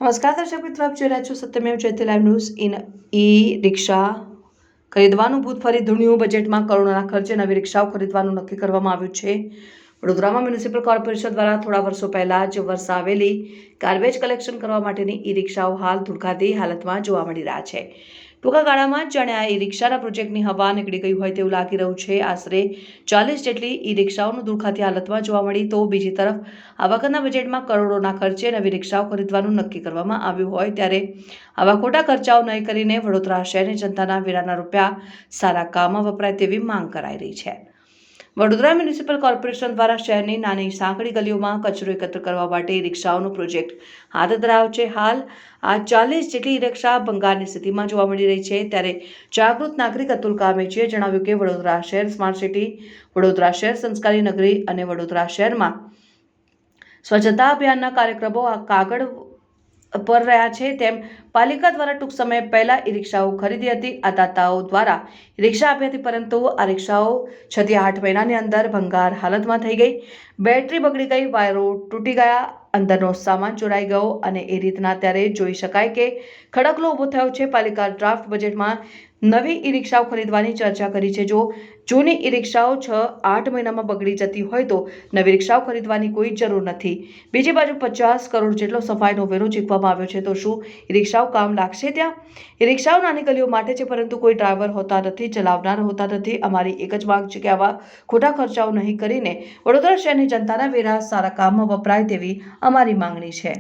નમસ્કાર દર્શક મિત્રો, આપ જોઈ રહ્યા છો સત્યમેવ જયતે લાઈવ ન્યૂઝ. ઈ રિક્ષા ખરીદવાનું ભૂત ફરી ધૂણ્યું. બજેટમાં કરોડોના ખર્ચે નવી રિક્ષાઓ ખરીદવાનું નક્કી કરવામાં આવ્યું છે. વડોદરામાં મ્યુનિસિપલ કોર્પોરેશન દ્વારા થોડા વર્ષો પહેલા જ વરસાવેલી ગાર્બેજ કલેક્શન કરવા માટેની ઈ રિક્ષાઓ હાલ ધુળખાતી હાલતમાં જોવા મળી રહ્યા છે. ટૂંકા ગાળામાં જ જાણે આ ઈ રિક્ષાના પ્રોજેક્ટની હવા નીકળી ગઈ હોય તેવું લાગી રહ્યું છે. આશરે 40 જેટલી ઈ રિક્ષાઓનું ધુળખાતી હાલતમાં જોવા મળી. તો બીજી તરફ આ વખતના બજેટમાં કરોડોના ખર્ચે નવી રિક્ષાઓ ખરીદવાનું નક્કી કરવામાં આવ્યું હોય ત્યારે આવા ખોટા ખર્ચાઓ નહીં કરીને વડોદરા શહેરની જનતાના વેરાના રૂપિયા સારા કામમાં વપરાય તેવી માંગ કરાઈ રહી છે. વડોદરા મ્યુનિસિપલ કોર્પોરેશન દ્વારા શહેરની નાની સાંકડી ગલીઓમાં કચરો એકત્ર કરવા માટે રિક્ષાઓનો પ્રોજેક્ટ હાથ ધરાયો છે. હાલ આ 40 જેટલી રિક્ષા ભંગારની સ્થિતિમાં જોવા મળી રહી છે. ત્યારે જાગૃત નાગરિક અતુલ કામેચીએ જણાવ્યું કે વડોદરા શહેર સ્માર્ટ સિટી, વડોદરા શહેર સંસ્કારી નગરી અને વડોદરા શહેરમાં સ્વચ્છતા અભિયાનના કાર્યક્રમો કાગળ પર રહ્યા છે. તેમ પાલિકા દ્વારા ટૂંક સમય પહેલા ઈ રિક્ષાઓ ખરીદી હતી. આ દાતાઓ દ્વારા રિક્ષા આપી હતી, પરંતુ આ રિક્ષાઓ 6 થી 8 મહિનાની અંદર ભંગાર હાલતમાં થઈ ગઈ. બેટરી બગડી ગઈ, વાયરો તૂટી ગયા, અંદરનો સામાન ચોરાઈ ગયો અને એ રીતના ત્યારે જોઈ શકાય કે ખડકલો ઊભો થયો છે. પાલિકા ડ્રાફ્ટ બજેટમાં નવી ઈ રિક્ષાઓ ખરીદવાની ચર્ચા કરી છે. જો જૂની ઈ રિક્ષાઓ 6-8 મહિનામાં બગડી જતી હોય તો નવી રિક્ષાઓ ખરીદવાની કોઈ જરૂર નથી. બીજી બાજુ 50 કરોડ જેટલો સફાઈનો વેરો ચૂકવવામાં આવ્યો છે. તો શું ઈ રિક્ષાઓ કામ લાગશે? ત્યાં ઈ રિક્ષાઓ નાની ગલીઓ માટે છે, પરંતુ કોઈ ડ્રાઈવર હોતા નથી, ચલાવનાર હોતા નથી. અમારી એક જ માંગ છે કે આવા ખોટા ખર્ચાઓ નહીં કરીને વડોદરા શહેરની જનતાના વેરા સારા કામમાં વપરાય તેવી અમારી માંગણી છે.